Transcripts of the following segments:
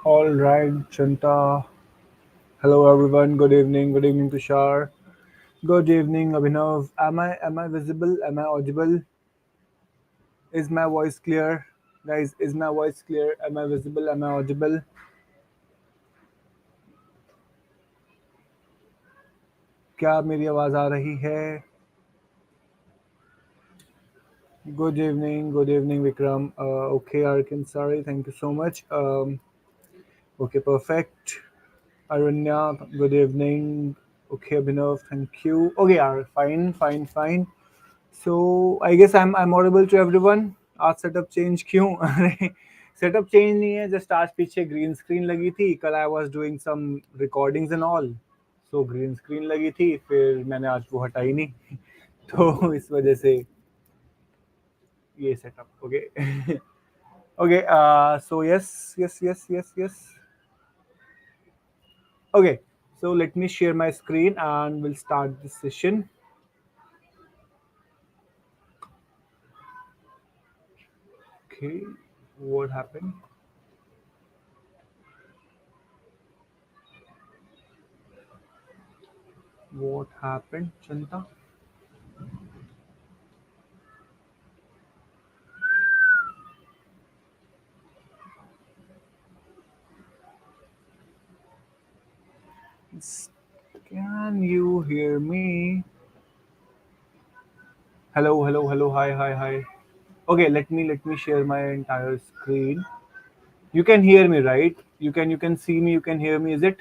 All right, Chanta. Hello, everyone. Good evening. Good evening, Tushar. Good evening, Abhinav. Am I visible? Am I audible? Is my voice clear, guys? Is my voice clear? Am I visible? Am I audible? क्या मेरी आवाज आ रही है? Good evening. Good evening, Vikram. Okay, Arkin. Sorry. Thank you so much. Okay, perfect. Aranya, good evening. Okay, Abhinav, thank you. Okay, fine, fine, fine. So I guess I'm audible to everyone. आज setup change क्यों? अरे setup change नहीं है, just आज पीछे green screen लगी थी. कल I was doing some recordings and all. So green screen लगी थी, फिर मैंने आज वो हटाई नहीं. तो इस वजह से ये setup. Okay. Okay. So yes. Okay. So let me share my screen and we'll start this session. Okay, what happened? What happened, Chanta? Can you hear me? Hello. Hi. Okay, let me share my entire screen. You can hear me, right? You can see me. You can hear me. Is it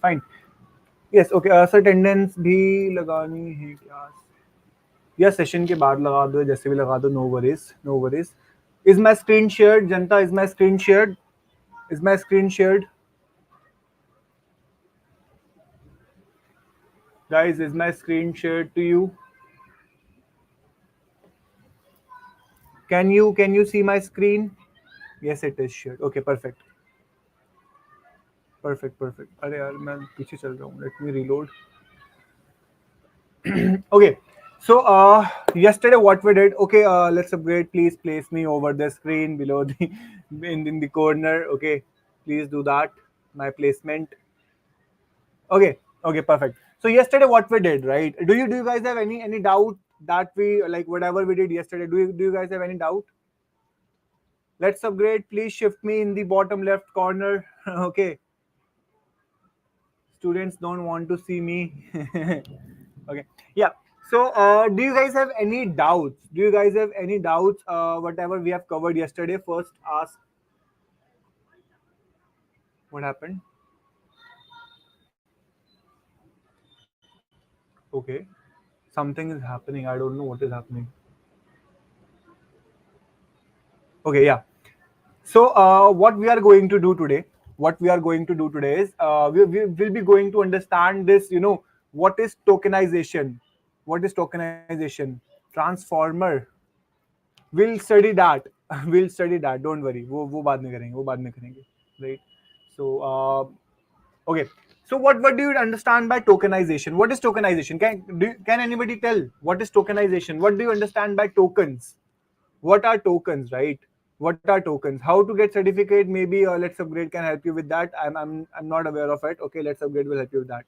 fine? Yes. Okay. Sir, attendance भी लगानी है क्या? या session के बाद लगा दो, जैसे भी लगा दो. No worries. No worries. Is my screen shared, Janta? Is my screen shared? Is my screen shared? Guys, is my screen shared to you? Can you see my screen? Yes, it is shared. Okay, perfect. Perfect. अरे यार मैं पीछे चल रहा हूँ. Let me reload. Okay. So yesterday what we did. Okay, let's upgrade. Please place me over the screen below the in the corner. Okay, please do that. My placement. Okay, perfect. So yesterday what we did, right? Do you guys have any doubt that we like whatever we did yesterday? Do you guys have any doubt? Let's upgrade. Please shift me in the bottom left corner. Okay. Students don't want to see me. Okay. Yeah. So, do you guys have any doubts? Do you guys have any doubts? Whatever we have covered yesterday. First, ask what happened. Okay. Something is happening. I don't know what is happening. Okay. Yeah. So, what we are going to do today? What we are going to do today is we will be going to understand this. What is tokenization? What is tokenization? Transformer. We'll study that. We'll study that. Don't worry. वो बाद में करेंगे. वो बाद में करेंगे. Right. So okay. So what do you understand by tokenization? What is tokenization? Can anybody tell what is tokenization? What do you understand by tokens? What are tokens, right? What are tokens? How to get certificate? Maybe Let's Upgrade can help you with that. I'm not aware of it. Okay, Let's Upgrade will help you with that.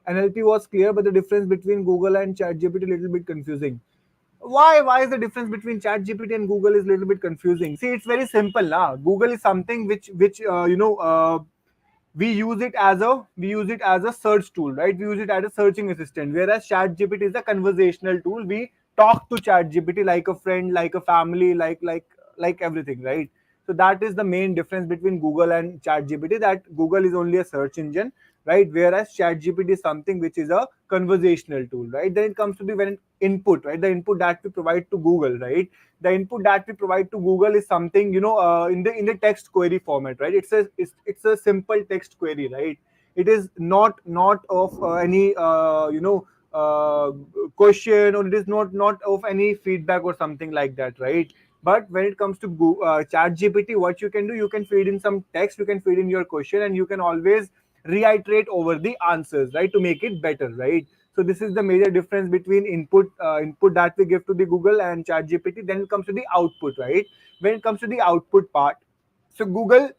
NLP was clear, but the difference between Google and ChatGPT a little bit confusing. Why is the difference between ChatGPT and Google is a little bit confusing? See, it's very simple. Google is something which we use it as a search tool, right? We use it as a searching assistant, whereas ChatGPT is a conversational tool. We talk to ChatGPT like a friend, like a family, like everything, right? So that is the main difference between Google and ChatGPT, that Google is only a search engine, right? Whereas ChatGPT is something which is a conversational tool, right? Then it comes to the when input, right? The input that we provide to Google, right? The input that we provide to Google is something, in the text query format, right? It's a simple text query, right? It is not of any question, or it is not of any feedback or something like that, right? But when it comes to chat gpt, what you can do, you can feed in some text, you can feed in your question, and you can always reiterate over the answers, right, to make it better, right? So this is the major difference between input that we give to the Google and ChatGPT. Then it comes to the output, right? When it comes to the output part, so Google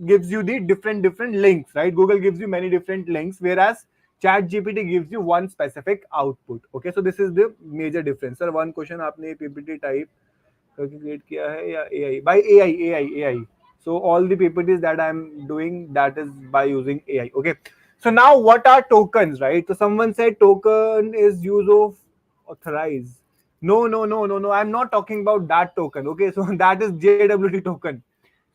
gives you the different links, right? Google gives you many different links, whereas ChatGPT gives you one specific output. Okay, so this is the major difference. Sir, one question, आपने PPT type करके create किया है या AI? By AI. So all the PPTs that I'm doing, that is by using AI. Okay. So now what are tokens, right? So someone said token is use of authorize. No. I'm not talking about that token. Okay. So that is JWT token.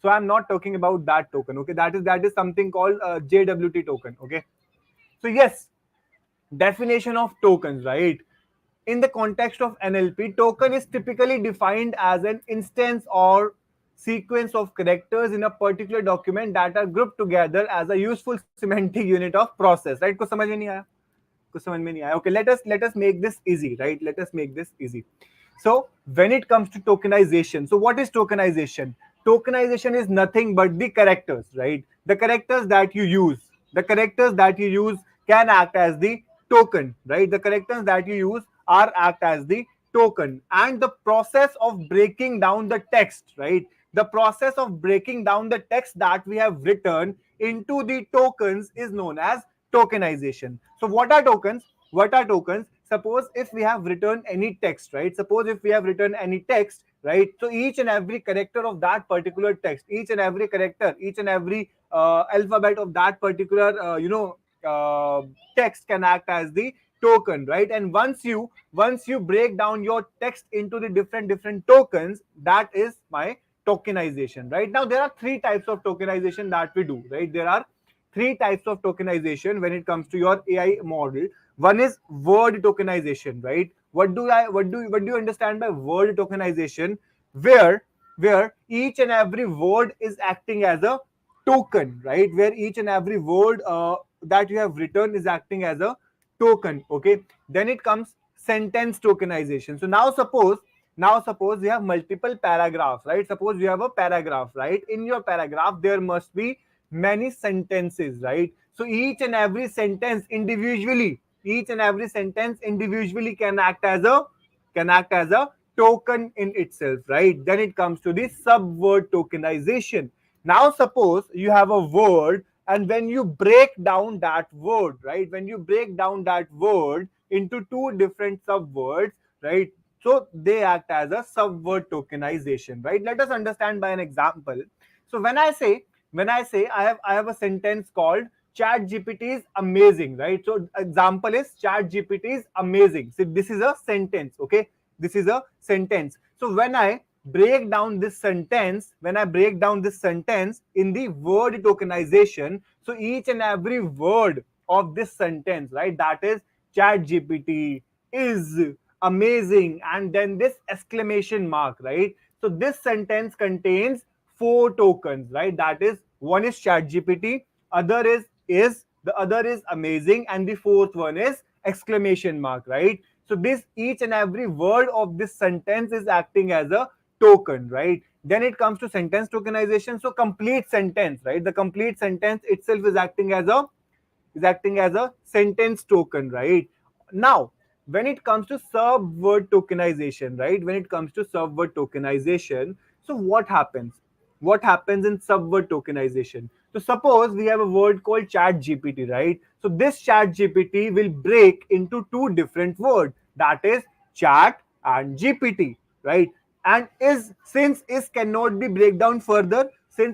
So I'm not talking about that token. Okay. That is something called JWT token. Okay. So yes, definition of tokens, right? In the context of NLP, token is typically defined as an instance or sequence of characters in a particular document that are grouped together as a useful semantic unit of process, right? कुछ समझ में नहीं आया? कुछ समझ में नहीं आया? Okay, let us make this easy, right? Let us make this easy. So when it comes to tokenization, so what is tokenization? Tokenization is nothing but the characters, right? The characters that you use, can act as the token, right? The characters that you use are act as the token, and the process of breaking down the text, right? The process of breaking down the text that we have written into the tokens is known as tokenization. So what are tokens? Suppose if we have written any text, right? So each and every character of that particular text, each and every character, each and every alphabet of that particular text can act as the token, right? And once you break down your text into the different tokens, that is my tokenization. Right now there are three types of tokenization that we do, right? There are three types of tokenization when it comes to your AI model. One is word tokenization, right? What do you understand by word tokenization? Where each and every word is acting as a token, right? Where each and every word that you have written is acting as a token. Okay. Then it comes sentence tokenization. So now suppose you have multiple paragraphs, right? Suppose you have a paragraph, right? In your paragraph there must be many sentences, right? So each and every sentence individually can act as a token in itself, right? Then it comes to the subword tokenization. Now suppose you have a word, and when you break down that word, right? When you break down that word into two different subwords, right? So they act as a subword tokenization, right? Let us understand by an example. So when I say I have a sentence called chat gpt is amazing, right? So example is chat gpt is amazing. So this is a sentence. Okay, this is a sentence. So when I break down this sentence in the word tokenization, so each and every word of this sentence, right, that is chat gpt is amazing, and then this exclamation mark, right? So this sentence contains four tokens, right? That is, one is chat gpt, other is amazing, and the fourth one is exclamation mark, right? So this each and every word of this sentence is acting as a token, right? Then it comes to sentence tokenization. So complete sentence, right? The complete sentence itself is acting as a sentence token, right? Now, when it comes to subword tokenization, right? So what happens? What happens in subword tokenization? So suppose we have a word called chat GPT, right? So this chat GPT will break into two different words, that is chat and GPT, right? And since is cannot be break down further, so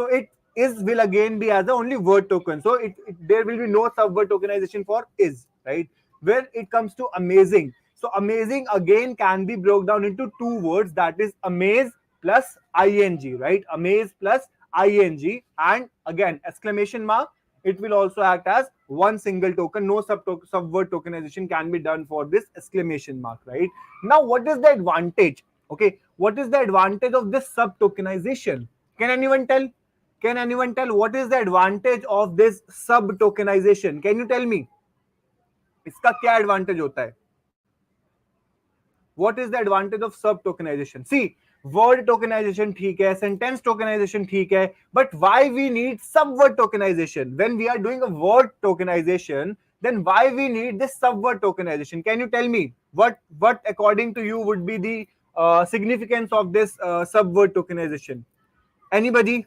it is will again be as the only word token. So there will be no subword tokenization for is, right? Where it comes to amazing, so amazing again can be broke down into two words, that is amaze plus ing, right? Amaze plus ing, and again exclamation mark, it will also act as one single token. No subword tokenization can be done for this exclamation mark, right? Now what is the advantage? Okay, what is the advantage of this sub tokenization? Can anyone tell? What is the advantage of this sub tokenization? Can you tell me इसका क्या advantage होता है? What is the advantage of sub tokenization? See, word tokenization ठीक है, sentence tokenization ठीक है, but why we need subword tokenization? When we are doing a word tokenization, then why we need this subword tokenization? Can you tell me what according to you would be the significance of this subword tokenization? Anybody?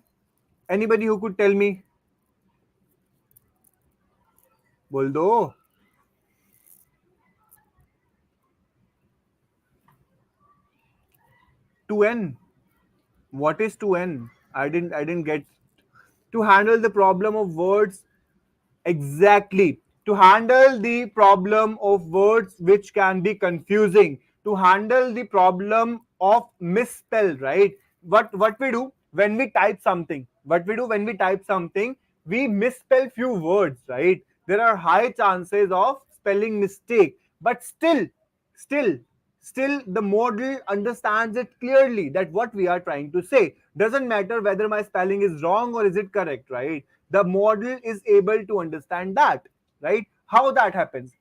Anybody who could tell me? बोल दो. To n. What is to n? I didn't get. To handle the problem of words. Exactly. To handle the problem of words which can be confusing, to handle the problem of misspell, right? What we do when we type something, we misspell few words, right? There are high chances of spelling mistake, but still, still the model understands it clearly that what we are trying to say. Doesn't matter whether my spelling is wrong or is it correct, right? The model is able to understand that, right? How that happens,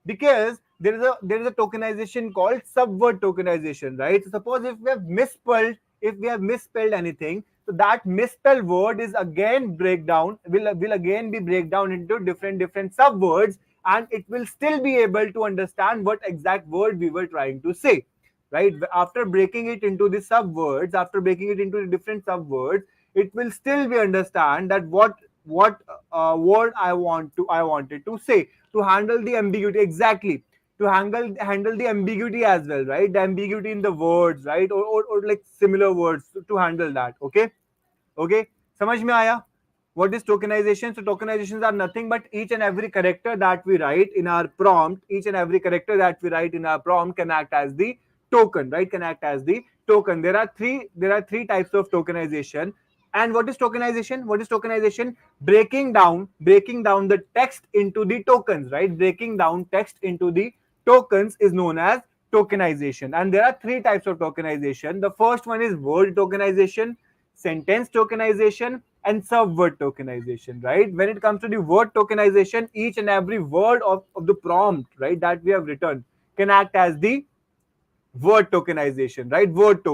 because there is a tokenization called subword tokenization, right? So suppose if we have misspelled anything, so that misspelled word is again breakdown will again be breakdown into different subwords, and it will still be able to understand what exact word we were trying to say, right? After breaking it into the subwords, after breaking it into the different subwords, it will still be understand that what word I wanted to say, to handle the ambiguity. Exactly. To handle the ambiguity as well, right? The ambiguity in the words, right? Or like similar words, to handle that. Okay. Okay. समझ में आया? What is tokenization? So tokenizations are nothing but each and every character that we write in our prompt, can act as the token, right? Can act as the token. There are three types of tokenization. And what is tokenization? Breaking down the text into the tokens, right? Breaking down text into the tokens is known as tokenization. And there are three types of tokenization. The first one is word tokenization, sentence tokenization, and subword tokenization, right? When it comes to the word tokenization, each and every word of the prompt, right, that we have written can act as the word tokenization, right? Word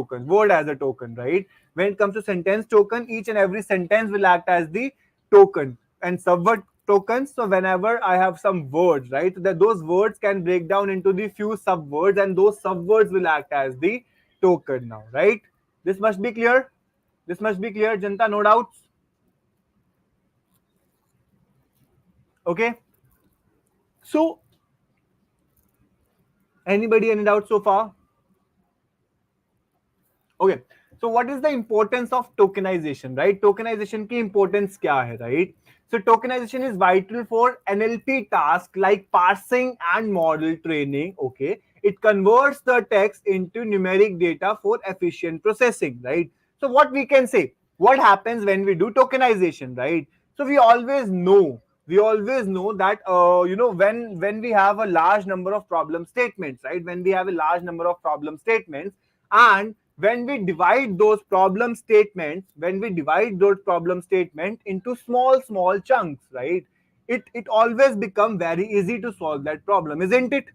as a token, right? When it comes to sentence token, each and every sentence will act as the token. And subword tokens, so whenever I have some words, right, that those words can break down into the few subwords, and those subwords will act as the token now, right? This must be clear. Janta, no doubts. Okay. So, anybody any doubts so far? Okay. So what is the importance of tokenization, right? Tokenization की importance क्या है, right? So tokenization is vital for NLP tasks like parsing and model training. Okay. It converts the text into numeric data for efficient processing, right? So what we can say, what happens when we do tokenization, right? So we always know that when we have a large number of problem statements, right? When we have a large number of problem statements, and when we divide those problem statements into small chunks, right? It always become very easy to solve that problem, isn't it?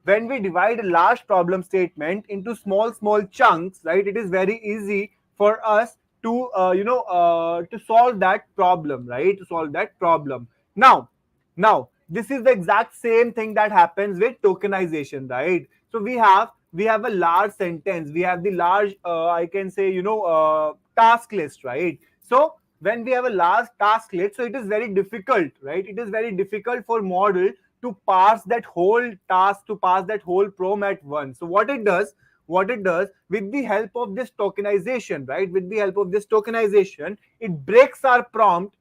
When we divide a large problem statement into small chunks, right, it is very easy for us to solve that problem, right? To solve that problem. Now this is the exact same thing that happens with tokenization, right? So we have a large sentence, we have the large I can say task list, right? So when we have a large task list, so it is very difficult, right? It is very difficult for model to parse that whole task, to parse that whole prom at once. So what it does with the help of this tokenization, right? With the help of this tokenization, it breaks our prompt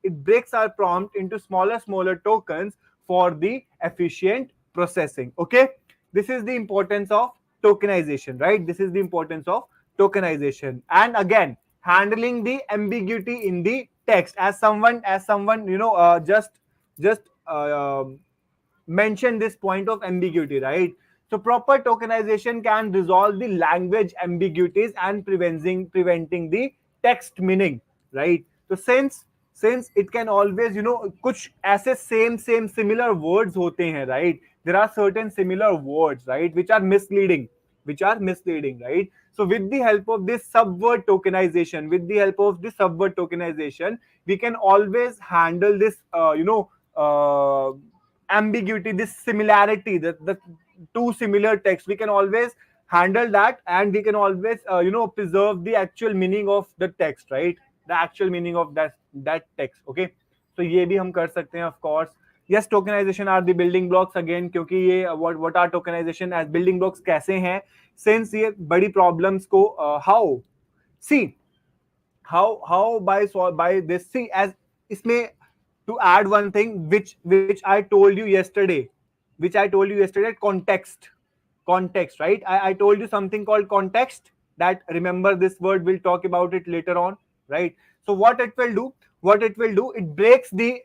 into smaller tokens for the efficient processing. Okay. This is the importance of tokenization, right? This is the importance of tokenization. And again, handling the ambiguity in the text, as someone just mention this point of ambiguity, right? So proper tokenization can resolve the language ambiguities and preventing the text meaning, right? So since it can always कुछ ऐसे similar words होते हैं, right? There are certain similar words, right, which are misleading, which are misleading, right? So with the help of this subword tokenization, we can always handle this, ambiguity, this similarity, the two similar texts. We can always handle that, and we can always, preserve the actual meaning of the text, right? The actual meaning of that text. Okay, तो ये भी हम कर सकते हैं, of course. Yes, tokenization are the building blocks again, क्योंकि ये what are tokenization as building blocks कैसे हैं, since ये बड़ी problems को how see how by this, see, as इसमें, to add one thing which I told you yesterday, context, right? I told you something called context, that remember this word, we'll talk about it later on, right? So what it will do, it breaks in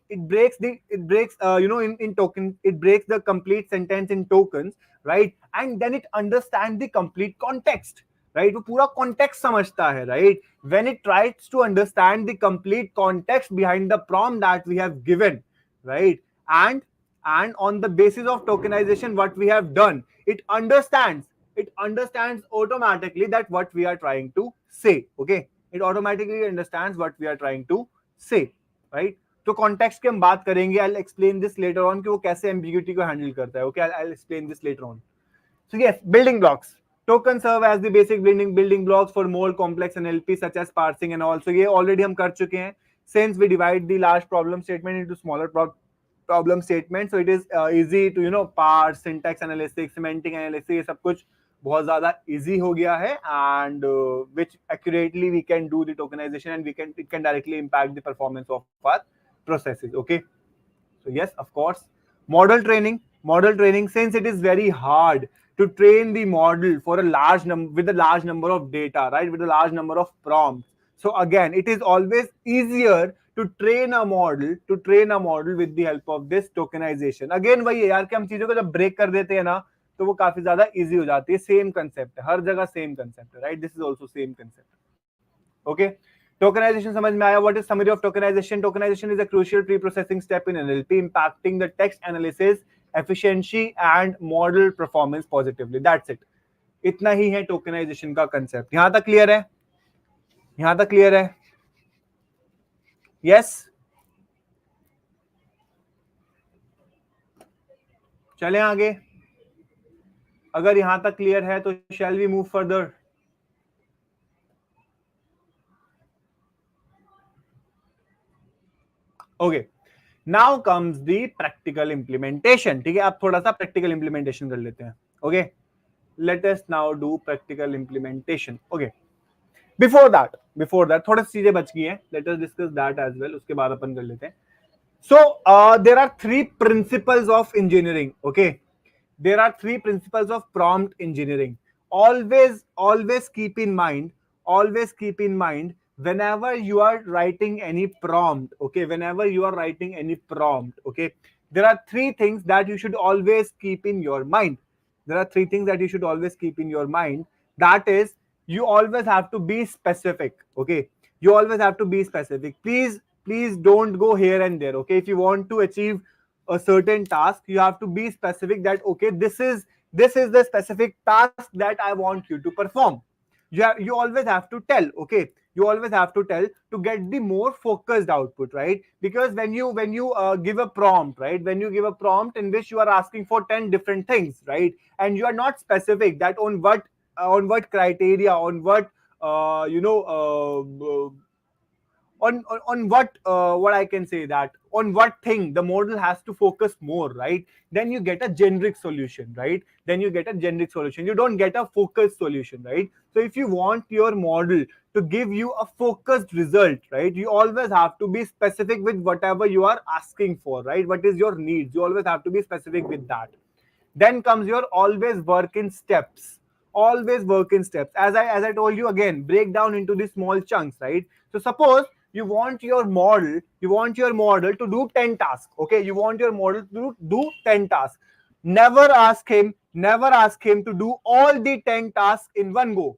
token, it breaks the complete sentence in tokens, right? And then it understands the complete context, right? वो पूरा context समझता है, right? When it tries to understand the complete context behind the prompt that we have given, right? And on the basis of tokenization, what we have done, it understands automatically that what we are trying to say. Okay, it automatically understands what we are trying to say, right? तो context की हम बात करेंगे. I'll explain this later on कि वो कैसे ambiguity को handle करता है. Okay, I'll explain this later on. So yes, building blocks. Tokens serve as the basic building blocks for more complex NLP such as parsing and all. So ये already हम कर चुके हैं. Since we divide the large problem statement into smaller problem statements, so it is easy to parse, syntax analysis, semantic analysis, ये सब कुछ बहुत ज़्यादा easy हो गया है, and which accurately we can do the tokenization, and it can directly impact the performance of our processes. Okay. So yes, of course, model training, since it is very hard to train the model for a large number, with a large number of data, right? With a large number of prompts. So again, it is always easier to train a model with the help of this tokenization. Again वही है यार कि हम चीजों को जब break कर देते हैं ना, तो वो काफी ज्यादा easy हो जाती है. Same concept है, हर जगह same concept है, right? This is also same concept. Okay. Tokenization समझ में आया? What is summary of tokenization? Tokenization is a crucial pre-processing step in NLP, impacting the text analysis efficiency and model performance positively. That's it. इतना ही है tokenization का concept. यहां तक clear है? यहां तक clear है? Yes? चलें आगे. अगर यहां तक clear है तो shall we move further? Okay. Now comes the practical implementation. ठीक है, अब थोड़ा सा practical implementation कर लेते हैं. Okay. Let us now do practical implementation. Okay. Before that, थोड़ी सी चीजें बच गई हैं. Let us discuss that as well. उसके बाद अपन कर लेते हैं. So there are three principles of engineering. Okay. There are three principles of prompt engineering. Always keep in mind, whenever you are writing any prompt, okay, there are three things that you should always keep in your mind. That is, you always have to be specific. Okay, you always have to be specific. Please don't go here and there. Okay, if you want to achieve a certain task, you have to be specific that okay, this is the specific task that I want you to perform. You always have to tell. Okay, you always have to tell to get the more focused output, right? Because when you give a prompt, right, in which you are asking for 10 different things, right, and you are not specific that on what criteria, on what on what I can say, that on what thing the model has to focus more, right? Then you get a generic solution, right? You don't get a focused solution, right? So if you want your model to give you a focused result, right, you always have to be specific with whatever you are asking for, right? What is your needs? You always have to be specific with that. Then comes your always work in steps. As I told you, again, break down into the small chunks, right? So suppose you want your model to do 10 tasks. Okay, you want your model to do 10 tasks. Never ask him to do all the 10 tasks in one go.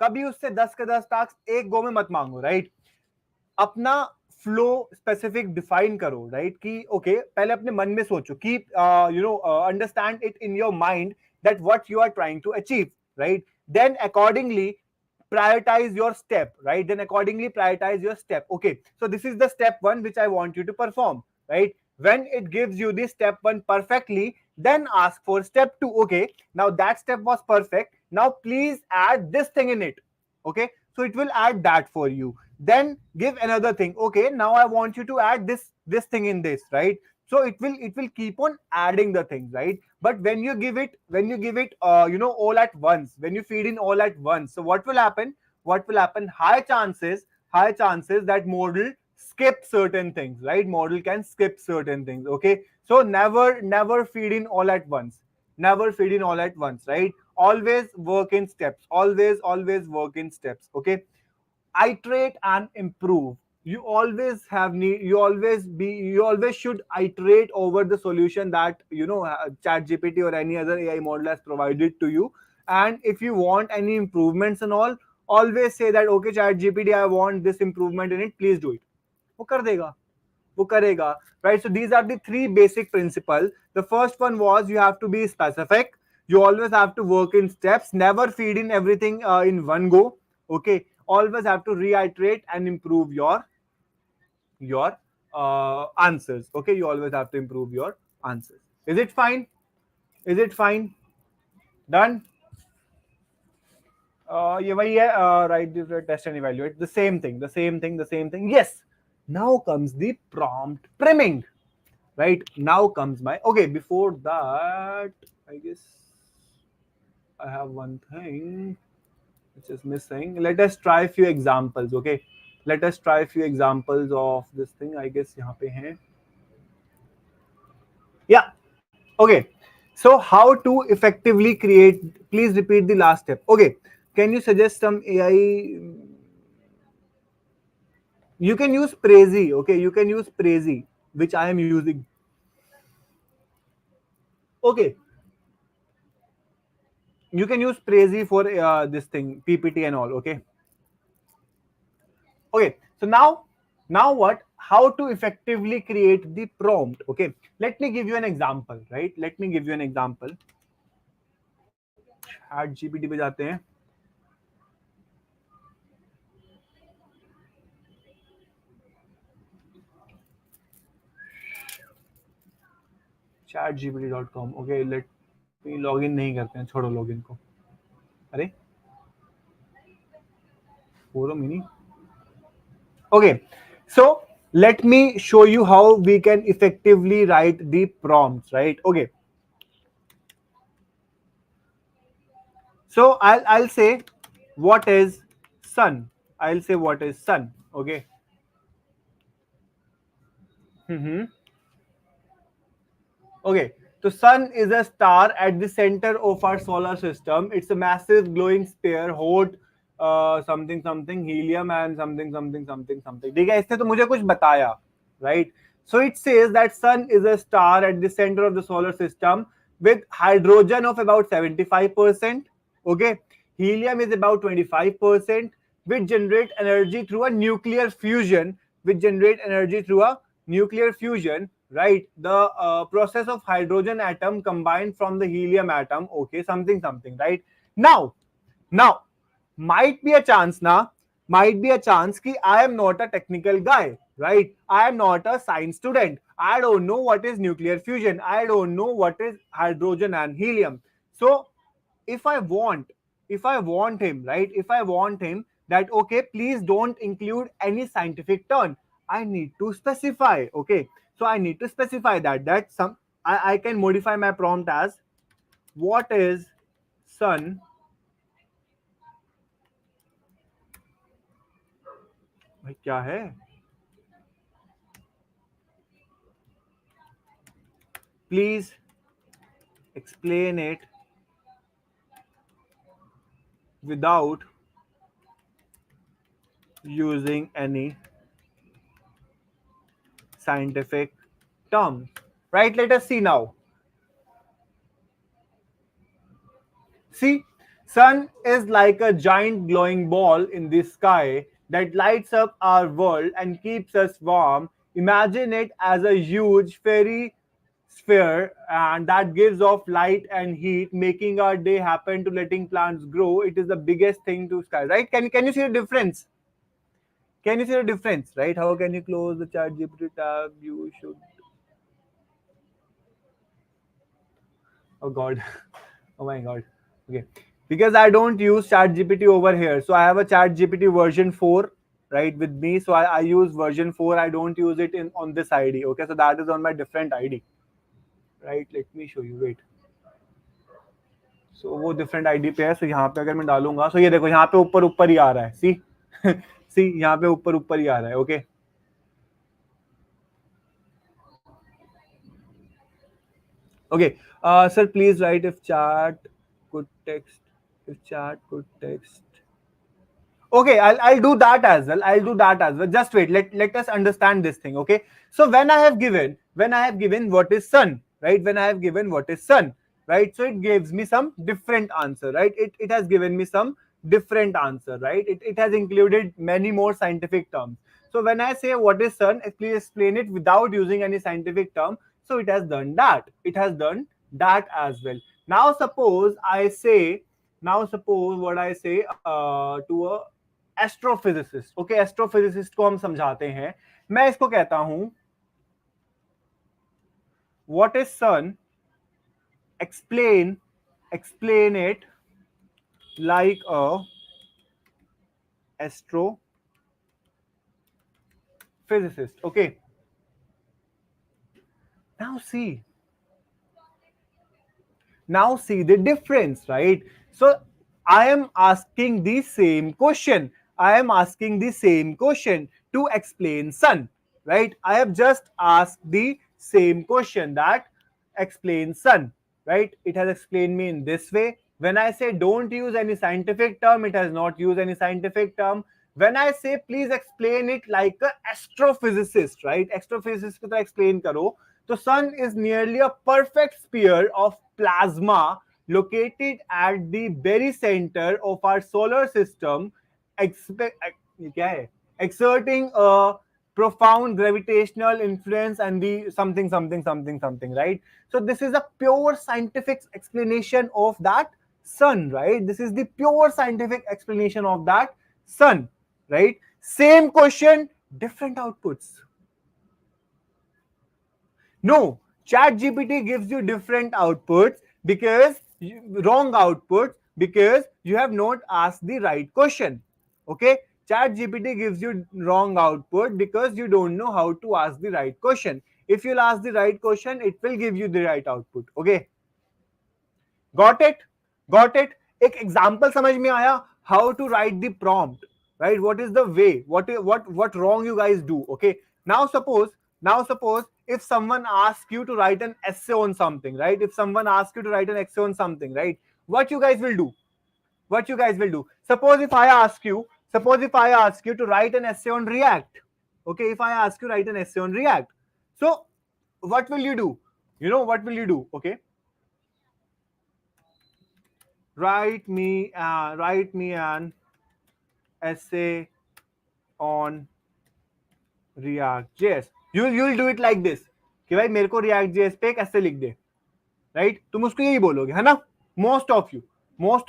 कभी उससे 10 के 10 task एक गो में मत मांगो, right? अपना flow specific define करो, right? कि ओके, पहले अपने मन में सोचो कि understand it in your mind that what you are trying to achieve. right? Then accordingly prioritize your step, right? Then accordingly prioritize your step. Okay, so this is the step one which I want you to perform, right? When it gives you this step one perfectly, then ask for step two. Okay, now that step was perfect, now please add this thing in it. Okay, so it will add that for you. Then give another thing. Okay, now I want you to add this thing in this, right? So it will keep on adding the things, right? But when you give it all at once, when you feed in all at once, so what will happen? High chances that model skip certain things, right? Model can skip certain things. Okay, so never feed in all at once. Never feed in all at once, right? Always work in steps. Always work in steps. Okay, iterate and improve. You always should iterate over the solution that ChatGPT or any other AI model has provided to you. And if you want any improvements and all, always say that okay ChatGPT, I want this improvement in it, please do it. वो कर देगा, वो करेगा, right? So these are the three basic principles. The first one was you have to be specific. You always have to work in steps. Never feed in everything in one go. Okay, always have to reiterate and improve your answers. Okay, you always have to improve your answers. Is it fine? Is it fine? Done. ये वही है, write the test and evaluate. The same thing. Yes. Now comes the prompt priming. Right, now comes my, okay, before that I guess I have one thing which is missing. Let us try a few examples. Okay, let us try a few examples of this thing. I guess यहाँ पे हैं. Yeah, okay. So how to effectively create, please repeat the last step. Okay, can you suggest some AI? You can use Prezi. Okay, you can use Prezi, which I am using. Okay, you can use Prezi for this thing, PPT and all. Okay. Okay, so now what? How to effectively create the prompt? Okay, let me give you an example. Right, let me give you an example. ChatGPT पे जाते हैं. chatgpt.com. Okay, let me login नहीं करते हैं, छोड़ो login को. अरे फोरो mini. Okay, so let me show you how we can effectively write the prompts. Right. Okay. So I'll say what is sun. I'll say what is sun. Okay. Okay, so sun is a star at the center of our solar system. It's a massive glowing sphere, hot something something helium and something. ठीक है, इसने तो मुझे कुछ बताया, right? So it says that sun is a star at the center of the solar system with hydrogen of about 75%. Okay, helium is about 25%, which generate energy through a nuclear fusion. Right, the process of hydrogen atom combined from the helium atom. Okay, something, right? Now might be a chance ki I am not a technical guy, right? I am not a science student. I don't know what is nuclear fusion. I don't know what is hydrogen and helium. So if I want him, right? If I want him that okay, please don't include any scientific term, I need to specify. Okay, so I need to specify that some I can modify my prompt as what is sun भाई क्या है please explain it without using any scientific term. Right, let us see now. See, sun is like a giant glowing ball in the sky that lights up our world and keeps us warm. Imagine it as a huge fairy sphere, and that gives off light and heat, making our day happen to letting plants grow. It is the biggest thing to sky, right? Can you see the difference? Can you see the difference, right? How can you close the chat GPT tab? You should. Oh God. Oh my God. Okay. Because I don't use ChatGPT over here. So I have a ChatGPT version 4, right, with me. So I use version 4. I don't use it in on this ID. Okay. So that is on my different ID. Right. Let me show you. Wait. So वो different ID पे है. So यहाँ पे अगर मैं डालूंगा, so ये देखो यहाँ पे ऊपर ऊपर ही आ रहा है. See, see यहाँ पे ऊपर ऊपर ही आ रहा है. Okay. Okay. Sir, please write if chat could text. If chat could text. Okay, I'll do that as well. I'll do that as well. Just wait. Let us understand this thing. Okay. So when I have given what is sun, right? When I have given what is sun, right? So it gives me some different answer, right? It has given me some different answer, right? It has included many more scientific terms. So when I say what is sun, please explain it without using any scientific term. So it has done that. It has done that as well. Now suppose I say, now suppose what I say to a astrophysicist. Okay, astrophysicist को हम समझाते हैं. मैं इसको कहता हूं what is sun, explain it like a astrophysicist. Okay, now see, now see the difference, right? So I am asking the same question. I am asking the same question to explain sun, right? I have just asked the same question that explains sun, right? It has explained me in this way. When I say don't use any scientific term, it has not used any scientific term. When I say please explain it like a astrophysicist, right? Astrophysicist को तो explain करो. The sun is nearly a perfect sphere of plasma located at the very center of our solar system, exerting a profound gravitational influence and the something, something, something, something, right? So this is a pure scientific explanation of that sun, right? This is the pure scientific explanation of that sun, right? Same question, different outputs. No, ChatGPT gives you different outputs because wrong outputs because you have not asked the right question. Okay, ChatGPT gives you wrong output because you don't know how to ask the right question. If you'll ask the right question, it will give you the right output. Okay, got it? Got it? एक example समझ में आया? How to write the prompt, right? What is the way? What wrong you guys do? Okay. Now suppose if someone asks you to write an essay on something, right? If someone asks you to write an essay on something, right? What you guys will do? What you guys will do? Suppose if I ask you to write an essay on React. Okay, if I ask you to write an essay on React, so what will you do? You know what will you do? Okay, write me an essay on React.js. You'll do it like this कि भाई मेरे को React.js पे एक essay लिख दे, right? तुम उसको यही बोलोगे, है ना? Most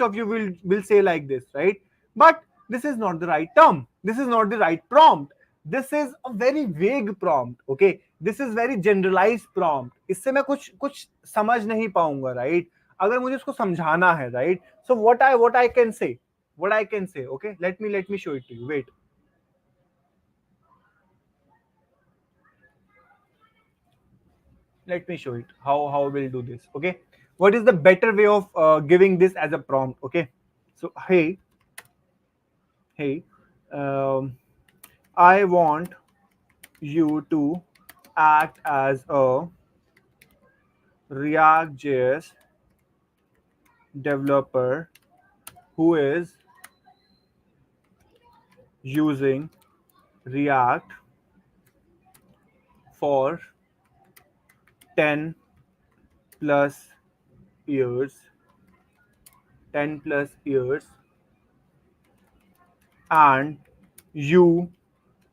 of you will say like this, right? But this is not the right term. This is not the right prompt. This is a very vague prompt. Okay, this is very generalized prompt. इससे मैं कुछ समझ नहीं पाऊंगा, right? अगर मुझे उसको समझाना है, right? So what I can say, okay? Let me show it to you. Wait. Let me show it how we'll do this. Okay, what is the better way of giving this as a prompt? Okay, so hey, I want you to act as a React.js developer who is using React for 10 plus years, and you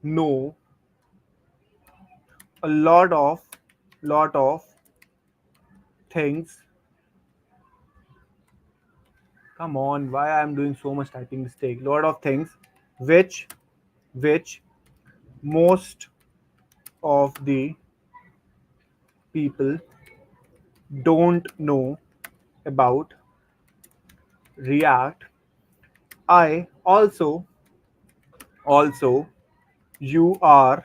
know a lot of things. Come on, why I am doing so much typing mistake? Lot of things which most of the people don't know about React. I also you are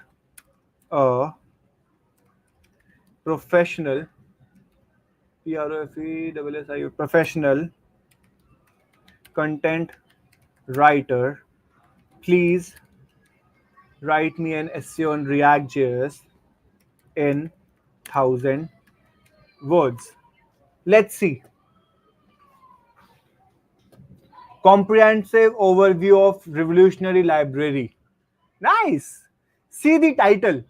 a professional professional content writer. Please write me an essay on React.js in 1,000 words. Let's see. Comprehensive overview of revolutionary library. Nice. See the title.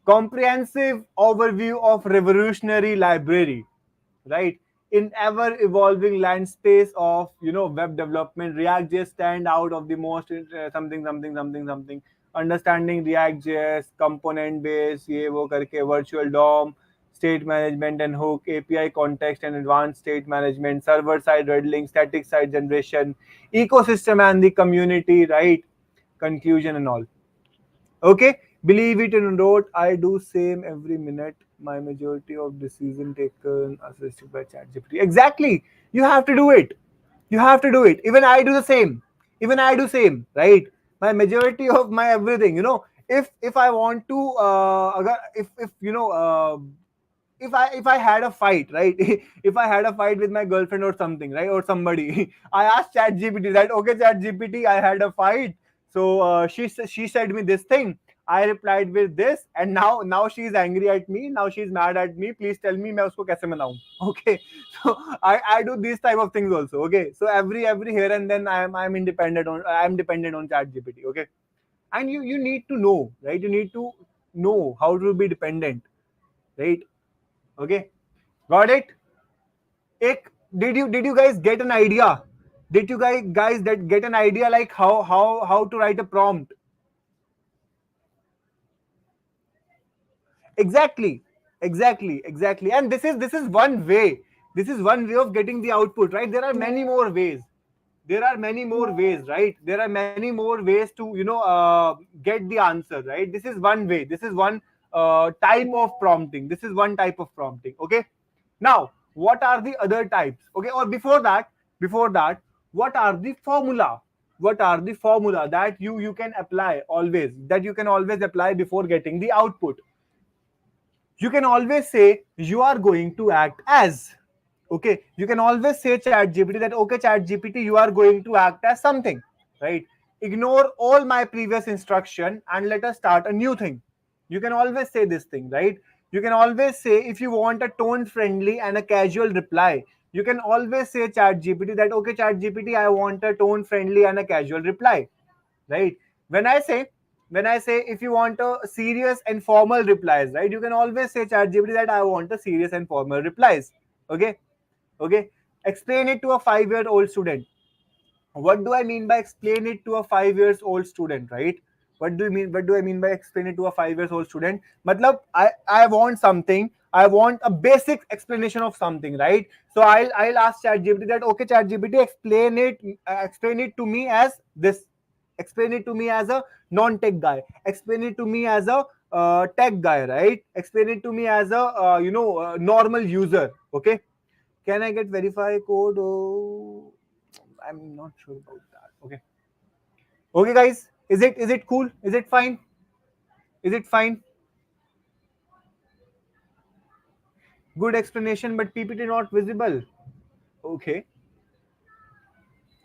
Comprehensive overview of revolutionary library. Right? In ever evolving landscape of web development, React.js stand out of the most something. Understanding React.js, component base, ये वो करके virtual DOM, state management and hook, API context and advanced state management, server side rendering, static side generation, ecosystem and the community, right? Conclusion and all. Okay, believe it or not, I do same every minute. My majority of decision taken assisted by ChatGPT. Exactly, you have to do it. You have to do it. Even I do the same. Even I do same. Right. My majority of my everything. If I want to, if if I had a fight, right? If I had a fight with my girlfriend or something, right, or somebody, I asked ChatGPT that, okay, ChatGPT, I had a fight, so she said me this thing. I replied with this, and now she's angry at me. Now she's mad at me. Please tell me, मैं उसको कैसे मनाऊं? Okay, so I do these type of things also. Okay, so every here and then I'm dependent on ChatGPT. Okay, and you need to know, right? You need to know how to be dependent, right? Okay, got it. Ek, did you guys get an idea? Did you guys that get an idea like how to write a prompt? Exactly. And this is one way. This is one way of getting the output, right? There are many more ways. Right? There are many more ways to get the answer, right? This is one way. This is one type of prompting. This is one type of prompting. Okay. Now, what are the other types? Okay, or before that, what are the formula? What are the formula that you can apply always? That you can always apply before getting the output. You can always say you are going to act as. Okay, you can always say ChatGPT that, okay, ChatGPT, you are going to act as something, right? Ignore all my previous instruction and let us start a new thing. You can always say this thing, right? You can always say, if you want a tone friendly and a casual reply, you can always say ChatGPT that, okay, ChatGPT, I want a tone friendly and a casual reply, right? When I say if you want a serious and formal replies, right, you can always say ChatGPT that I want a serious and formal replies. Okay. Explain it to a 5-year-old student. What do I mean by explain it to a 5 years old student, right? What do I mean by explain it to a 5 years old student? Matlab, I want something. I want a basic explanation of something, right? So I'll ask ChatGPT that, okay, ChatGPT, explain it to me as this. Explain it to me as a non-tech guy. Explain it to me as a tech guy, right? Explain it to me as a normal user. Okay. Can I get verify code? Oh, I'm not sure about that. Okay. Okay, guys. Is it cool? Is it fine? Is it fine? Good explanation, but PPT not visible. Okay.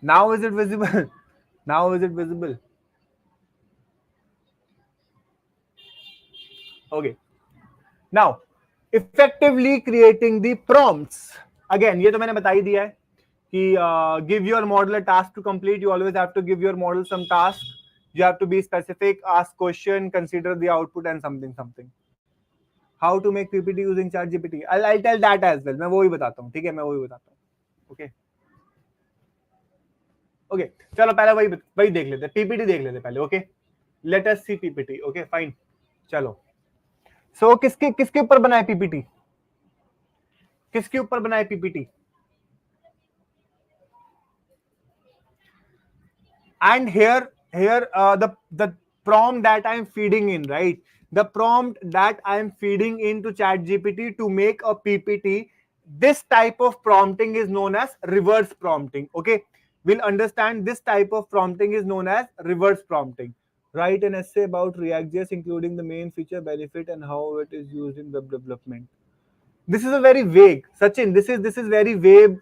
Now is it visible? Now is it visible? Okay. Now, effectively creating the prompts. Again, ये तो मैंने बता ही दिया है कि give your model a task to complete. You always have to give your model some task. You have to be specific, ask question, consider the output and something. How to make PPT using ChatGPT? I'll tell that as well. मैं वो ही बताता हूँ. ठीक है, मैं वो ही बताता हूँ. Okay. Okay. चलो पहले वही देख लेते. PPT देख लेते पहले. Okay. Let us see PPT. Okay, fine. चलो. So किसके ऊपर बनाए PPT? किसके ऊपर बनाए PPT? And here the prompt that I'm feeding in, right? The prompt that I'm feeding into ChatGPT to make a PPT, this type of prompting is known as reverse prompting. Okay, we'll understand this type of prompting is known as reverse prompting. Write an essay about React.js, including the main feature, benefit, and how it is used in web development. This is a very vague, Sachin. This is very vague.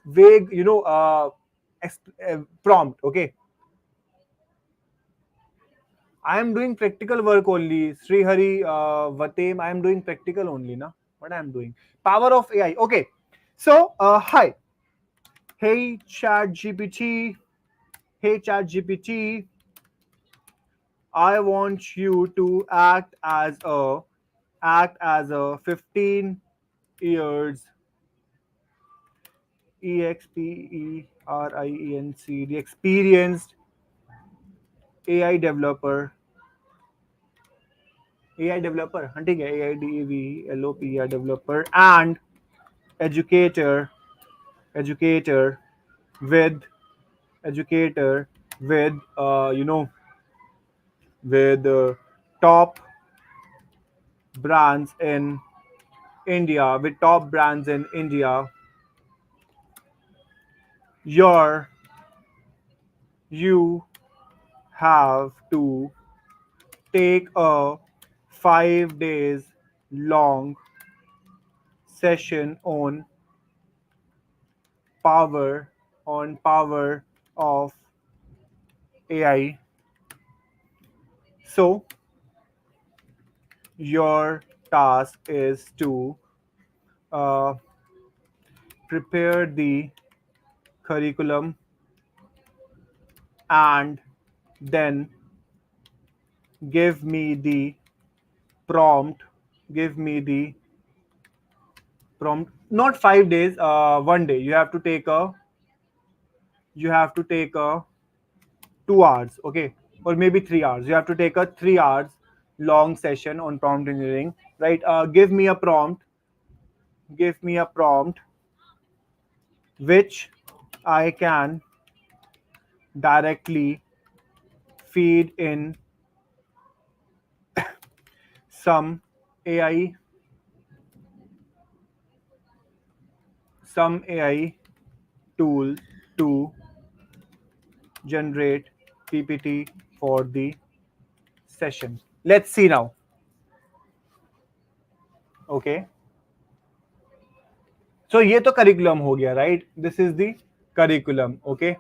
Prompt. Okay, I am doing practical work only. Sri Hari, Vatem, I am doing practical only, na? What I am doing? Power of AI. Okay. So, hi. Hey, ChatGPT. Hey, ChatGPT. I want you to act as a 15 years EXPERIENC, the experienced AI developer. AI developer, hunting AIDEVLOPER developer and educator educator with educator with with top brands in India, with top brands in India. Your You have to take a 5 days long session power power of AI. So your task is to uh, prepare the curriculum and then give me the prompt. Give me the prompt. Not 5 days. 1 day. You have to take a 2 hours. Okay, or maybe 3 hours. You have to take a 3 hours long session on prompt engineering. Right. Give me a prompt. Give me a prompt which I can directly feed in some AI some AI tool to generate PPT for the session. Let's see now. Okay. So ये तो curriculum हो गया, right? This is the curriculum. Okay.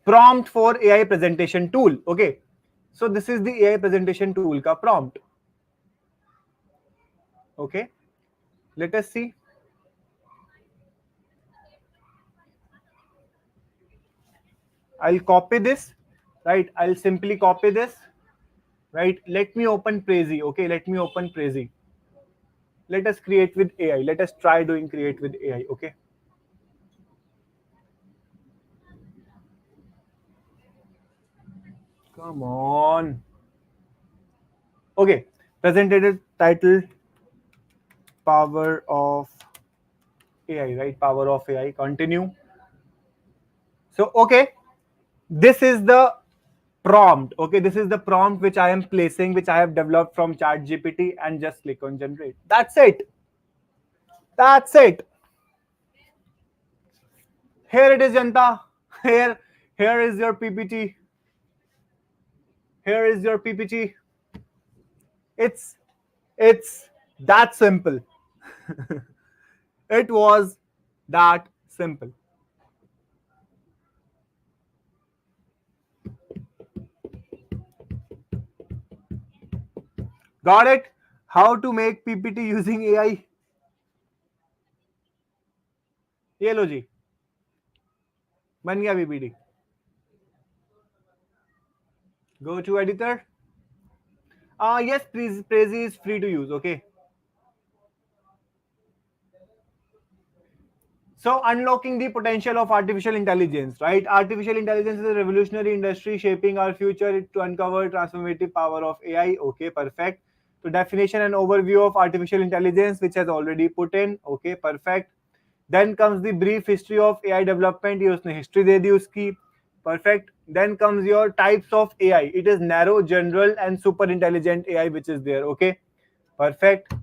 Prompt for AI presentation tool. Okay. So this is the AI presentation tool का prompt. Okay. Let us see. I'll copy this, right? I'll simply copy this, right? Let me open Prezi. Okay. Let me open Prezi. Let us create with AI. Let us try doing create with AI. Okay. Come on. Okay. Presented title Power of AI, right? Power of AI. Continue. So, okay. This is the prompt. Okay. This is the prompt which I am placing, which I have developed from ChatGPT, and just click on generate. That's it. That's it. Here it is, Janta. Here is your PPT. Here is your PPT. It's that simple. It was that simple. Got it? How to make PPT using AI? ये लो जी, बन गया PPT. Go to editor. Yes, Prezi is free to use. Okay. So unlocking the potential of artificial intelligence, right? Artificial intelligence is a revolutionary industry shaping our future to uncover transformative power of AI. Okay, perfect. So definition and overview of artificial intelligence, which has already put in. Okay, perfect. Then comes the brief history of AI development. ये उसने history दे दी उसकी. Perfect. Then comes your types of AI. It is narrow, general, and super intelligent AI, which is there. Okay, perfect.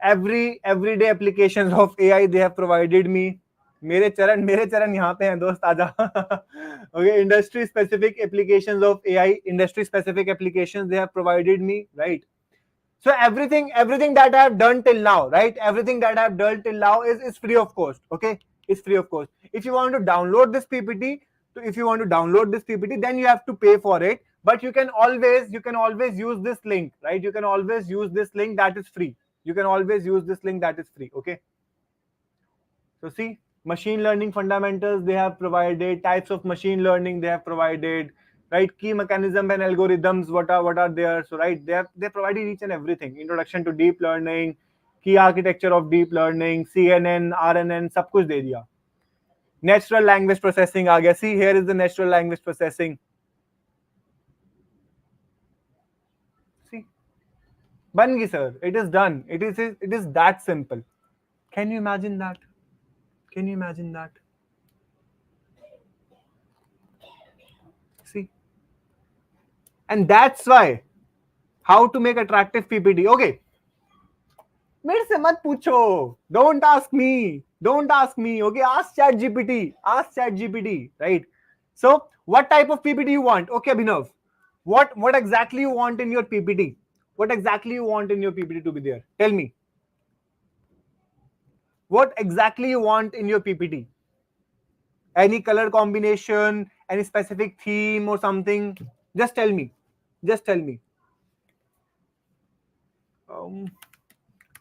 Everyday applications of AI they have provided me. मेरे चरण यहाँ पे हैं दोस्त, आजा. Okay, industry specific applications of AI, industry specific applications they have provided me, right? So everything that I have done till now, right? Everything that I have done till now is free of cost. Okay, it's free of cost. If you want to download this PPT, then you have to pay for it. But you can always use this link, right? You can always use this link that is free. You can always use this link that is free. Okay. So see, machine learning fundamentals they have provided, types of machine learning they have provided, right? Key mechanism and algorithms, what are there? So right, they provided each and everything. Introduction to deep learning, key architecture of deep learning, CNN, RNN, सब कुछ दे दिया. Natural language processing आ गया. See, here is the natural language processing. See, बन गई sir. It is done. It is that simple. Can you imagine that? Can you imagine that? See, and that's why how to make attractive PPT. Okay, मेरे से मत पूछो. Don't ask me. Don't ask me. Okay, ask ChatGPT. Ask ChatGPT. Right. So, what type of PPT you want? Okay, Abhinav. What exactly you want in your PPT? What exactly you want in your PPT to be there? Tell me. What exactly you want in your PPT? Any color combination, any specific theme or something? Just tell me. Just tell me.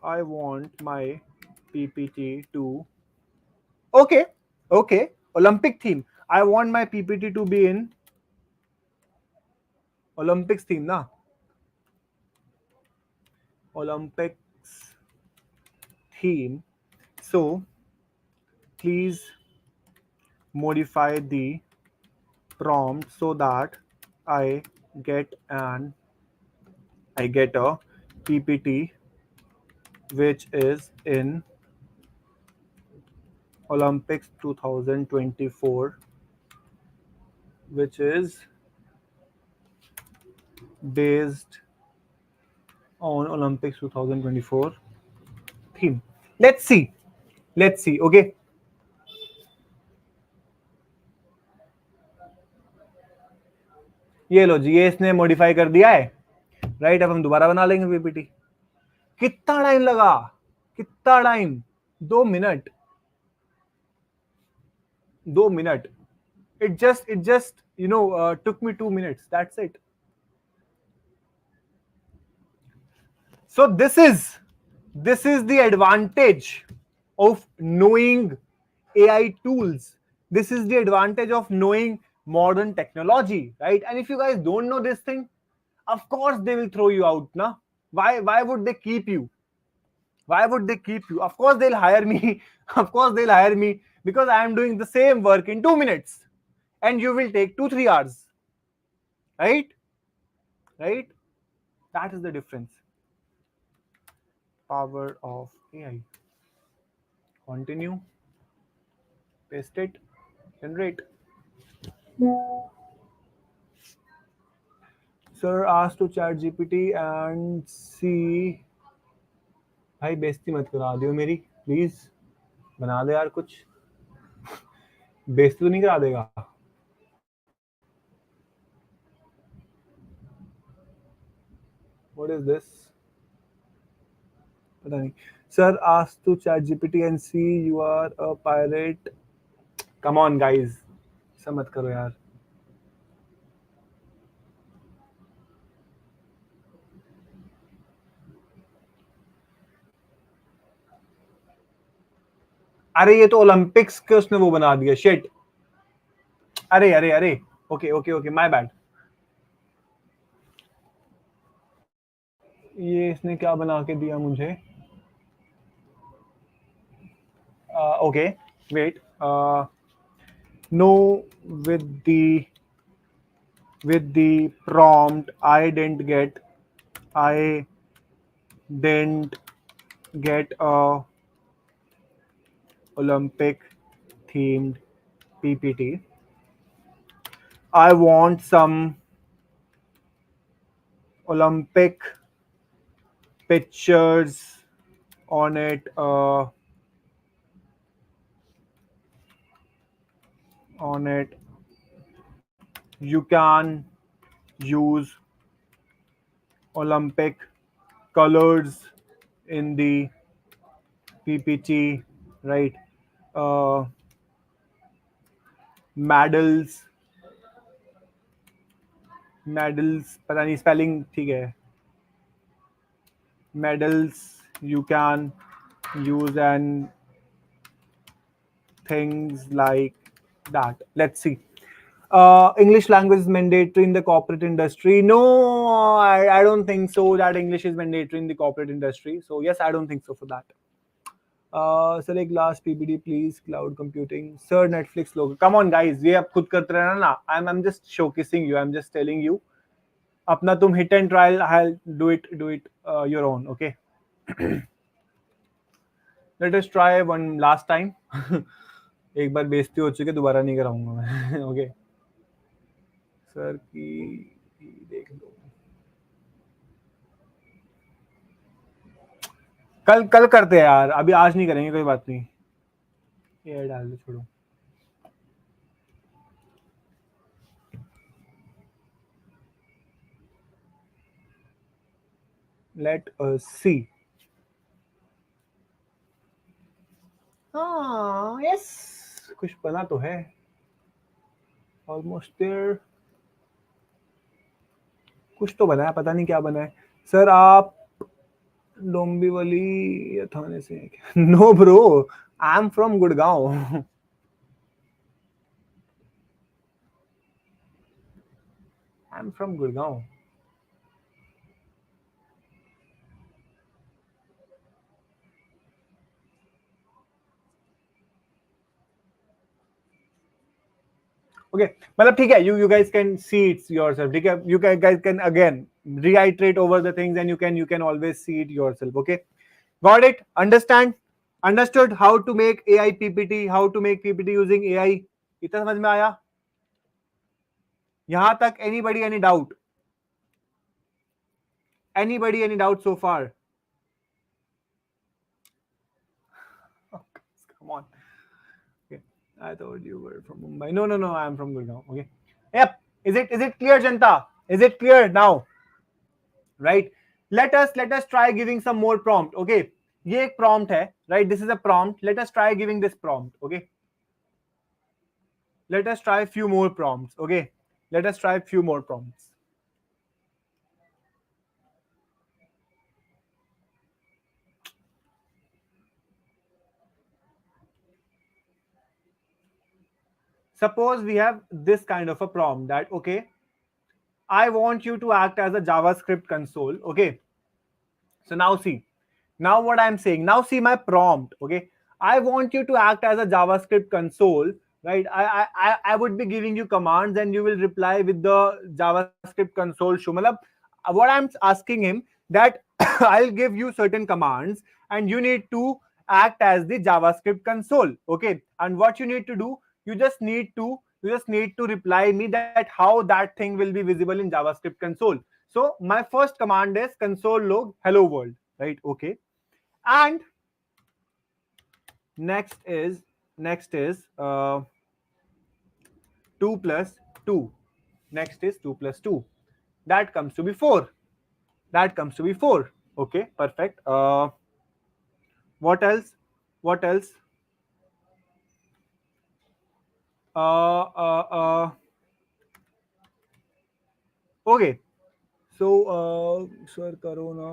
I want my PPT to. Okay. Olympic theme. I want my PPT to be in Olympics theme, na? Olympics theme. So please modify the prompt so that I get a PPT which is in Olympics 2024, which is based on Olympics 2024 theme. Let's see. Okay. ये लो जी, ये इसने modify कर दिया है, right? अब हम दोबारा बना लेंगे पीपीटी. कितना टाइम लगा? कितना time? 2 minute. 2 minute. It just took me 2 minutes. That's it. So this is the advantage of knowing AI tools. This is the advantage of knowing modern technology, right? And if you guys don't know this thing, of course they will throw you out, na? Why would they keep you? Why would they keep you? Of course they'll hire me. Of course they'll hire me because I am doing the same work in 2 minutes, and you will take 2-3 hours, right? Right? That is the difference. Power of AI. Continue. Paste it. Generate. Sir, ask to ChatGPT and see. भाई बेइज्जती मत करा दियो मेरी, please. बना दे यार कुछ. बेइज्जती तो नहीं करा देगा? What is this? पता नहीं. Sir, ask to ChatGPT and see you are a pirate. Come on, guys. ऐसा मत करो यार. अरे ये तो ओलंपिक्स के उसने वो बना दिया. शिट. अरे. Okay, my bad. ये इसने क्या बना के दिया मुझे? Okay, wait. No, with the prompt I didn't get. I didn't get a Olympic themed PPT. I want some Olympic pictures on it. On it, you can use Olympic colors in the PPT, right? Uh, medals, medals. पता नहीं spelling ठीक है. Medals you can use and things like that. Let's see. English language is mandatory in the corporate industry. No, I don't think so that English is mandatory in the corporate industry. So yes, I don't think so for that. Select last PPT, please. Cloud computing. Sir, Netflix logo. Come on, guys. ये आप खुद करते रहना ना. I'm just showcasing you. I'm just telling you. अपना तुम hit and trial. I'll do it your own. Okay. Let us try one last time. एक बार बेइज्जती हो चुकी है, दोबारा नहीं कराऊंगा मैं. Okay. सर की देख लो. कल करते हैं यार, अभी आज नहीं करेंगे, कोई बात नहीं. ये डाल दो, छोड़ो. Let us see. हाँ, yes, कुछ बना तो है. Almost there. कुछ तो बना है, पता नहीं क्या बना है. सर आप डोंबिवली या थाने से हैं क्या? No bro, I'm from Gurgaon. I'm from Gurgaon. Okay, मतलब ठीक है. You guys can see it yourself. ठीक है, you guys can again reiterate over the things and you can always see it yourself. Okay, got it? Understood how to make AI PPT, how to make PPT using AI. इतना समझ में आया? यहाँ तक anybody any doubt? Anybody any doubt so far? Oh, come on. Okay, I thought you were from Mumbai. No, I am from Gurgaon. Okay. Yep. Is it clear, Janta? Is it clear now? Right. Let us try giving some more prompt. Okay. ये एक prompt है, right? This is a prompt. Let us try giving this prompt. Okay. Let us try a few more prompts. Okay. Let us try a few more prompts. Suppose we have this kind of a prompt that, okay, I want you to act as a JavaScript console. Okay. So now see, now what I'm saying, now see my prompt. Okay. I want you to act as a JavaScript console, right? I would be giving you commands and you will reply with the JavaScript console show. Matlab, what I'm asking him that I'll give you certain commands and you need to act as the JavaScript console. Okay. And what you need to do, you just need to reply me that how that thing will be visible in JavaScript console. So my first command is console log hello world, right? Okay. And next is 2 plus 2. Next is 2 plus 2. That comes to be 4. Okay, perfect. What else? Okay. So sir करो ना.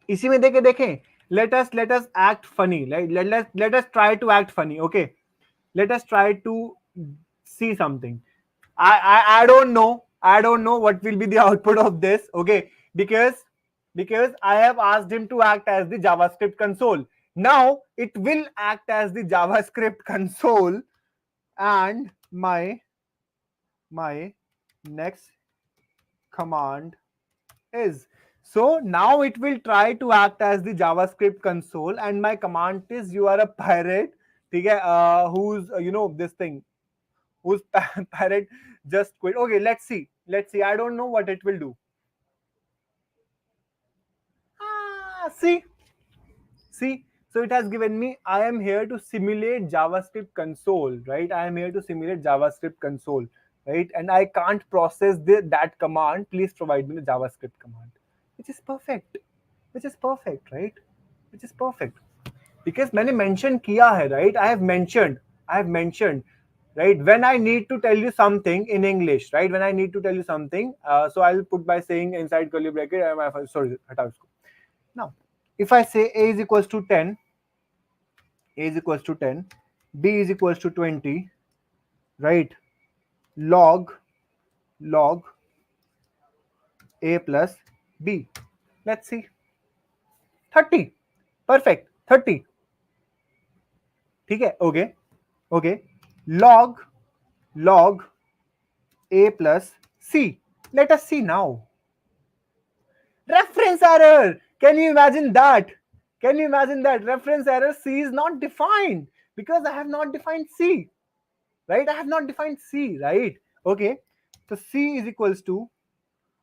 इसी में देखें. Let us act funny. Like let us try to act funny. Okay. Let us try to see something. I don't know. I don't know what will be the output of this. Okay. Because I have asked him to act as the JavaScript console. Now it will act as the JavaScript console and my next command is. So now it will try to act as the JavaScript console, and my command is you are a pirate. Okay, who's this thing, who's pirate just quit. Okay, let's see. Let's see. I don't know what it will do. See, see. So it has given me, I am here to simulate JavaScript console, right? I am here to simulate JavaScript console, right? And I can't process that command. Please provide me the JavaScript command, which is perfect, which is perfect, right? Which is perfect. Because मैंने mention किया है, right? I have mentioned, right? When I need to tell you something in English, right? When I need to tell you something, so I'll put by saying inside curly bracket, sorry, हटाओ इसको. Now, if I say a is equals to 10, a is equals to 10, b is equals to 20, right? Log a plus b. Let's see. 30. Perfect. 30. ठीक है? Okay. Okay. Log a plus c. Let us see now. Reference error. Can you imagine that? Can you imagine that? Reference error, C is not defined because I have not defined C, right? I have not defined C, right? Okay. So C is equals to,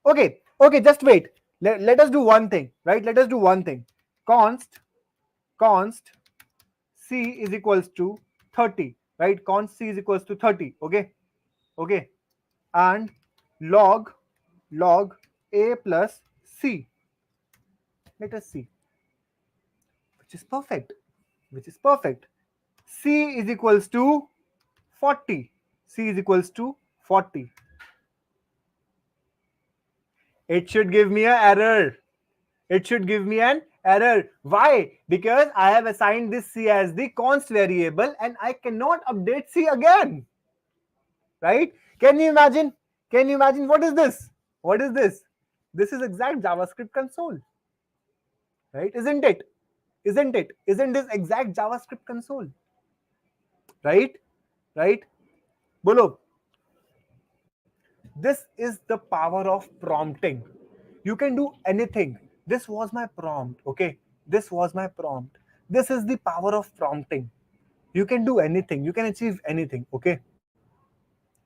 okay, just wait. Let us do one thing, right? Let us do one thing. Const C is equals to 30, right? Const C is equals to 30, okay? Okay. And log a plus c. Let us see. Which is perfect. Which is perfect. C is equals to 40. C is equals to 40. It should give me an error. It should give me an error. Why? Because I have assigned this C as the const variable and I cannot update C again. Right? Can you imagine? Can you imagine what is this? What is this? This is exact JavaScript console. Right? Isn't it? Isn't it? Isn't this exact JavaScript console? Right? Right? Bolo. This is the power of prompting. You can do anything. This was my prompt. Okay. This was my prompt. This is the power of prompting. You can do anything. You can achieve anything. Okay.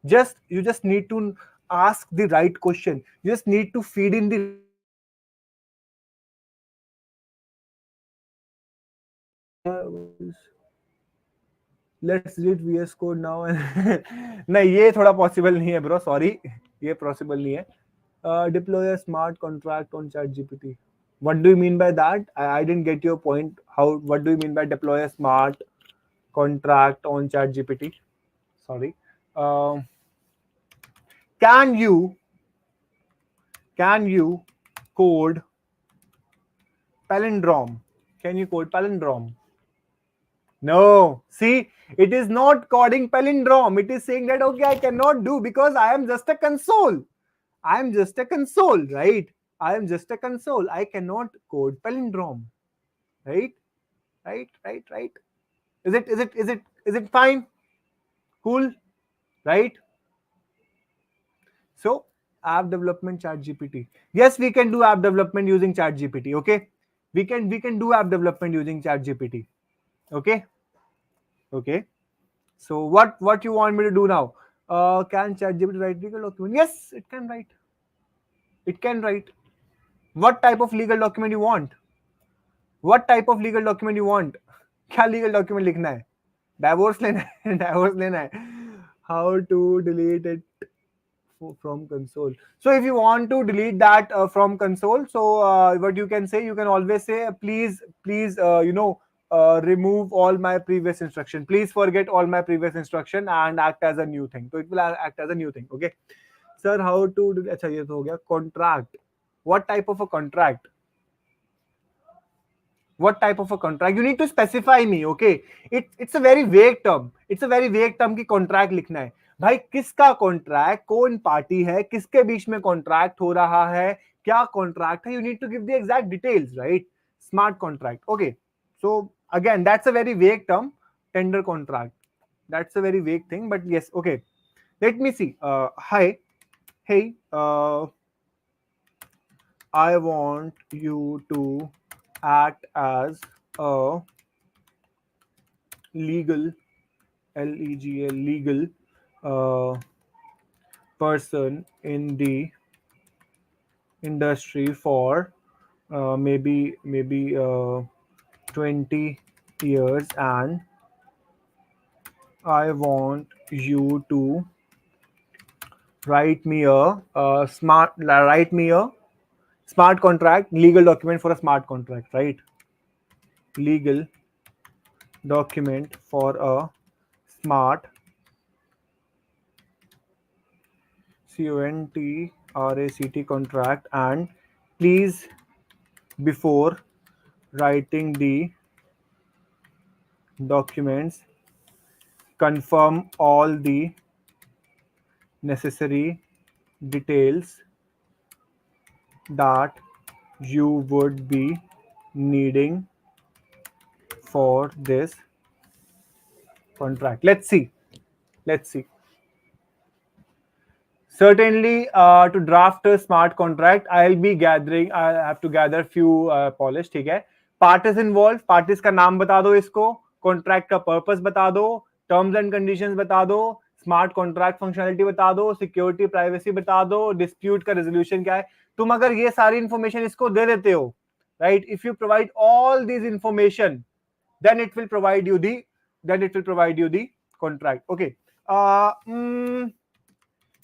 You just need to ask the right question. You just need to feed in the right information. Let's read VS Code now. नहीं ये थोड़ा possible नहीं है bro, sorry, ये possible नहीं है. Deploy a smart contract on ChatGPT. What do you mean by that? I didn't get your point. What do you mean by deploy a smart contract on ChatGPT? Sorry. Can you code palindrome? Can you code palindrome? No. See, it is not coding palindrome. It is saying that, okay, I cannot do because I am just a console. I am just a console, right? I am just a console. I cannot code palindrome. Right? Right. Is it fine? Cool? Right? So, app development ChatGPT. Yes, we can do app development using ChatGPT. Okay? We can do app development using ChatGPT. Okay? Okay. So what you want me to do now? Can ChatGPT write legal document? Yes, it can write. It can write. What type of legal document you want? What type of legal document you want? क्या legal document लिखना है? Divorce लेना है? Divorce लेना है? How to delete it from console? So if you want to delete that from console, so what you can say, you can always say, please, remove all my previous instruction. Please forget all my previous instruction and act as a new thing. So it will act as a new thing. Okay. Sir, how to do? अच्छा ये तो हो गया. Contract. What type of a contract? What type of a contract? You need to specify me. Okay. It's a very vague term. It's a very vague term कि contract लिखना है. भाई किसका कॉन्ट्रैक्ट, कौन पार्टी है, किसके बीच में कॉन्ट्रैक्ट हो रहा है, क्या कॉन्ट्रैक्ट है, you need to give the exact details, right? Smart contract. Okay, so again that's a very vague term. Tender contract, that's a very vague thing, but yes. Okay, let me see. Hi, hey, I want you to act as a legal, legal, legal uh, person in the industry for maybe 20 years, and I want you to write me a smart contract, legal document for a smart contract, right? Legal document for a smart contract, and please, before writing the documents, confirm all the necessary details that you would be needing for this contract. Let's see. Certainly, to draft a smart contract, I have to gather few polish, ठीक है. Parties involved, parties का नाम बता दो इसको, contract का purpose बता दो, terms and conditions बता दो, smart contract functionality बता दो, security privacy बता दो, dispute का resolution क्या है. तुम अगर ये सारी information इसको दे देते हो, right? If you provide all these information, then it will provide you the contract. Okay.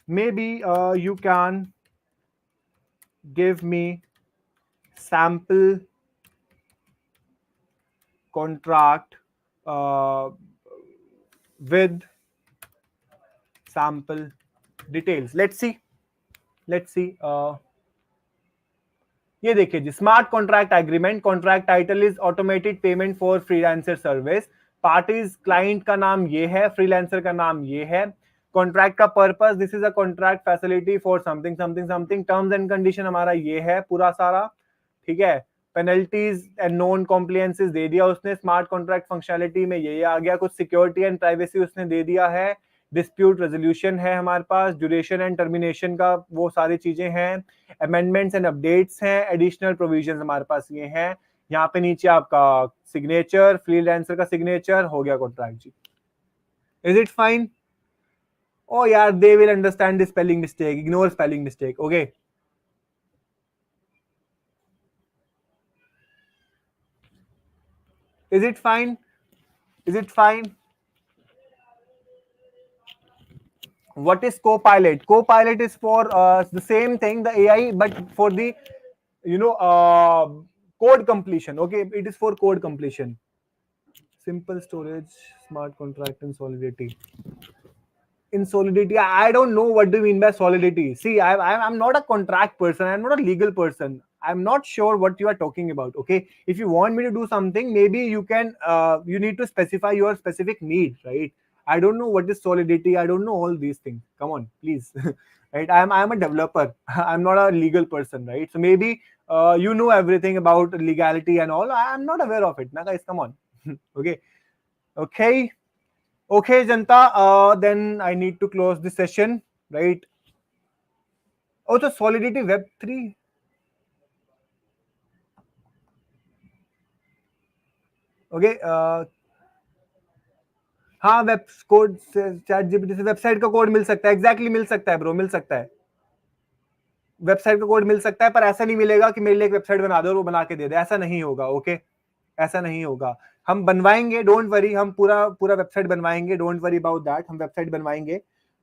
Maybe you can give me sample contract with sample details. Let's see. ये देखिए जी, smart contract agreement, contract title is automated payment for freelancer service, parties, client का नाम ये है, freelancer का नाम ये है, कॉन्ट्रैक्ट का purpose, this is a contract facility for something something something, terms and condition हमारा ये है पूरा सारा, ठीक है. पेनल्टीज एंड नॉन कॉम्प्लियंसेस दे दिया उसने, स्मार्ट कॉन्ट्रैक्ट फंक्शनैलिटी में ये आ गया, कुछ सिक्योरिटी एंड प्राइवेसी उसने दे दिया है, डिस्प्यूट रेजोल्यूशन है हमारे पास, ड्यूरेशन एंड टर्मिनेशन का वो सारी चीजें हैं, अमेंडमेंट्स एंड अपडेट्स हैं, एडिशनल प्रोविजंस हमारे पास ये हैं. यहाँ पे नीचे आपका सिग्नेचर, फ्रीलांसर का सिग्नेचर हो गया कॉन्ट्रैक्ट जी. Is it fine? ओ यार, they will understand the spelling mistake, ignore spelling mistake. Okay, is it fine? What is Copilot? Copilot is for the same thing, the AI, but for the code completion. Okay, it is for code completion. Simple storage, smart contract, and solidity. In solidity, I don't know what do you mean by solidity. See, I'm not a contract person, I'm not a legal person, I'm not sure what you are talking about. Okay, if you want me to do something, maybe you need to specify your specific need, right? I don't know what is solidity, I don't know all these things, come on please. Right, I'm a developer, I'm not a legal person, right? So maybe you know everything about legality and all, I'm not aware of it now, guys, come on. Okay, Janta, then I need to close the session, right? Oh, so Solidity Web3. Okay, हाँ, web code से ChatGPT से website का code मिल सकता है, exactly मिल सकता है bro, मिल सकता है, वेबसाइट का कोड मिल सकता है, पर ऐसा नहीं मिलेगा कि मेरे लिए एक वेबसाइट बना दो और वो बना के दे दे, ऐसा नहीं होगा. ओके, ऐसा नहीं होगा, हम बनवाएंगे, डोंट वरी, हम पूरा पूरा वेबसाइट बनवाएंगे, डोंट वरी अबाउट दैट, हम वेबसाइट बनवाएंगे.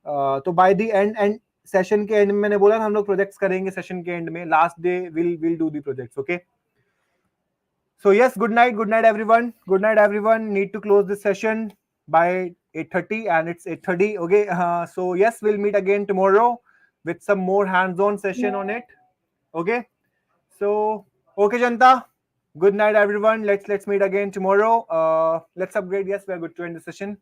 तो बाय द एंड सेशन के एंड में मैंने बोला हम लोग प्रोजेक्ट्स करेंगे, सेशन के एंड में last day will do the projects. Okay, so yes, good night everyone, need to close this session by 8:30, and it's 8:30. Okay, so yes, we'll meet again tomorrow with some more hands-on session on it. Okay, so okay Janta, good night everyone, let's meet again tomorrow. Let's upgrade. Yes, we are good to end the session.